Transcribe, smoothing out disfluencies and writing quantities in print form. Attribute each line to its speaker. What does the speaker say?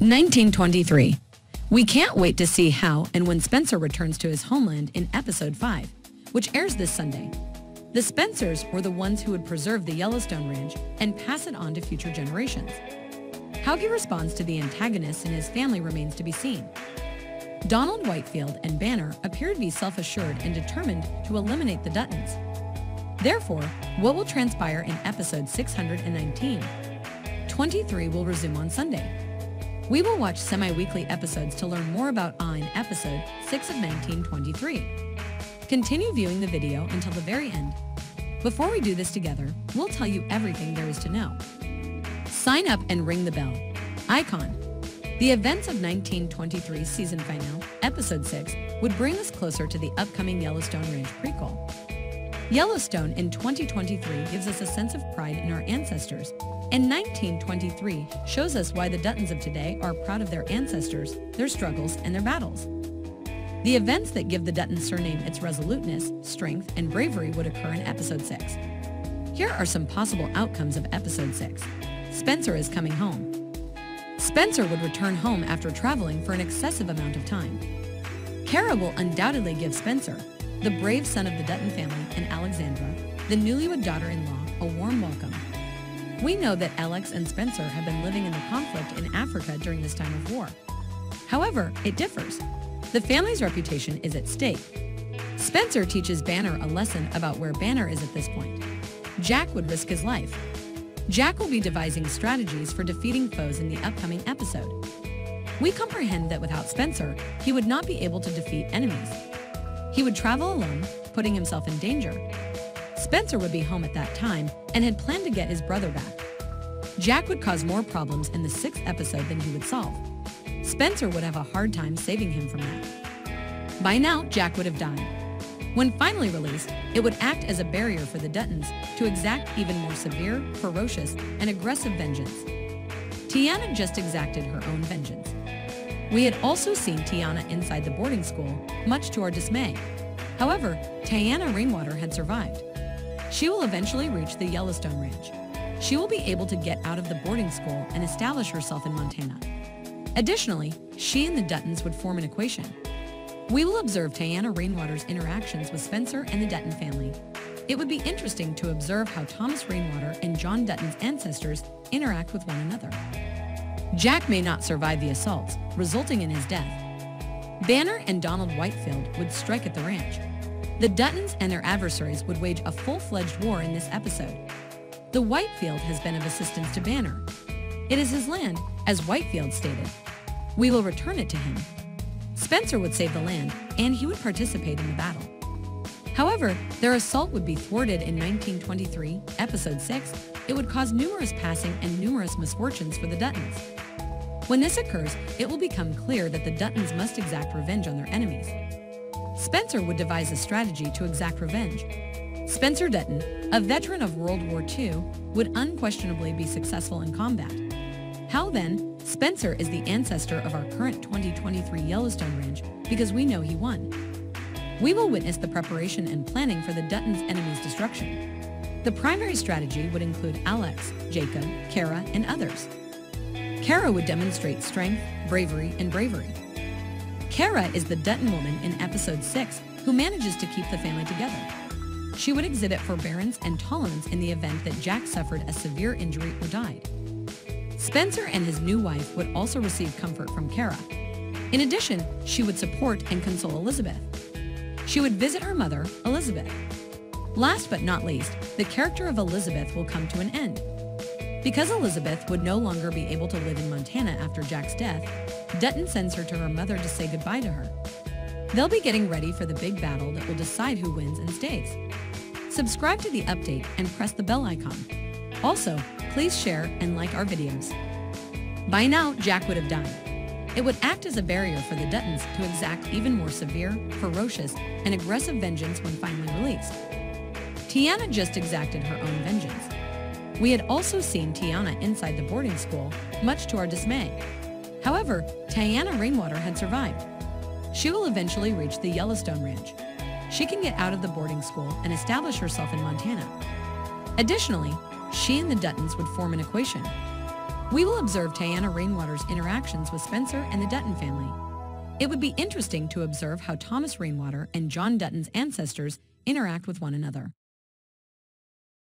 Speaker 1: 1923. We can't wait to see how and when Spencer returns to his homeland in Episode 5, which airs this Sunday. The Spencers were the ones who would preserve the Yellowstone Ranch and pass it on to future generations. How he responds to the antagonists and his family remains to be seen. Donald, Whitefield, and Banner appear to be self-assured and determined to eliminate the Duttons. Therefore, what will transpire in Episode 619? 23 will resume on Sunday. We will watch semi-weekly episodes to learn more about in Episode 6 of 1923. Continue viewing the video until the very end. Before we do this together, we'll tell you everything there is to know. Sign up and ring the bell. Icon. The events of 1923's season finale, Episode 6, would bring us closer to the upcoming Yellowstone Ranch prequel. Yellowstone in 2023 gives us a sense of pride in our ancestors, and 1923 shows us why the Duttons of today are proud of their ancestors, their struggles, and their battles. The events that give the Dutton surname its resoluteness, strength, and bravery would occur in Episode 6. Here are some possible outcomes of Episode 6. Spencer is coming home. Spencer would return home after traveling for an excessive amount of time. Kara will undoubtedly give Spencer, the brave son of the Dutton family, and Alexandra, the newlywed daughter-in-law, a warm welcome. We know that Alex and Spencer have been living in the conflict in Africa during this time of war. However, it differs. The family's reputation is at stake. Spencer teaches Banner a lesson about where Banner is at this point. Jack would risk his life. Jack will be devising strategies for defeating foes in the upcoming episode. We comprehend that without Spencer, he would not be able to defeat enemies. He would travel alone, putting himself in danger. Spencer would be home at that time and had planned to get his brother back. Jack would cause more problems in the 6th episode than he would solve. Spencer would have a hard time saving him from that. By now, Jack would have died. When finally released, it would act as a barrier for the Duttons to exact even more severe, ferocious, and aggressive vengeance. Tiana just exacted her own vengeance. We had also seen Tiana inside the boarding school, much to our dismay. However, Tiana Rainwater had survived. She will eventually reach the Yellowstone Ranch. She will be able to get out of the boarding school and establish herself in Montana. Additionally, she and the Duttons would form an equation. We will observe Tiana Rainwater's interactions with Spencer and the Dutton family. It would be interesting to observe how Thomas Rainwater and John Dutton's ancestors interact with one another. Jack may not survive the assaults, resulting in his death. Banner and Donald Whitefield would strike at the ranch. The Duttons and their adversaries would wage a full-fledged war in this episode. The Whitefield has been of assistance to Banner. It is his land, as Whitefield stated. We will return it to him. Spencer would save the land, and he would participate in the battle. However, their assault would be thwarted in 1923, Episode 6. It would cause numerous passing and numerous misfortunes for the Duttons. When this occurs, it will become clear that the Duttons must exact revenge on their enemies. Spencer would devise a strategy to exact revenge. Spencer Dutton, a veteran of World War II, would unquestionably be successful in combat. How then? Spencer is the ancestor of our current 2023 Yellowstone Ranch because we know he won. We will witness the preparation and planning for the Duttons' enemies' destruction. The primary strategy would include Alex, Jacob, Kara, and others. Kara would demonstrate strength, bravery, and bravery. Kara is the Dutton woman in Episode 6 who manages to keep the family together. She would exhibit forbearance and tolerance in the event that Jack suffered a severe injury or died. Spencer and his new wife would also receive comfort from Kara. In addition, she would support and console Elizabeth. She would visit her mother, Elizabeth. Last but not least, the character of Elizabeth will come to an end. Because Elizabeth would no longer be able to live in Montana after Jack's death, Dutton sends her to her mother to say goodbye to her. They'll be getting ready for the big battle that will decide who wins and stays. Subscribe to the update and press the bell icon. Also, please share and like our videos. By now, Jack would have died. It would act as a barrier for the Duttons to exact even more severe, ferocious, and aggressive vengeance when finally released. Tiana just exacted her own vengeance. We had also seen Tiana inside the boarding school, much to our dismay. However, Tiana Rainwater had survived. She will eventually reach the Yellowstone Ranch. She can get out of the boarding school and establish herself in Montana. Additionally, she and the Duttons would form an equation. We will observe Tiana Rainwater's interactions with Spencer and the Dutton family. It would be interesting to observe how Thomas Rainwater and John Dutton's ancestors interact with one another.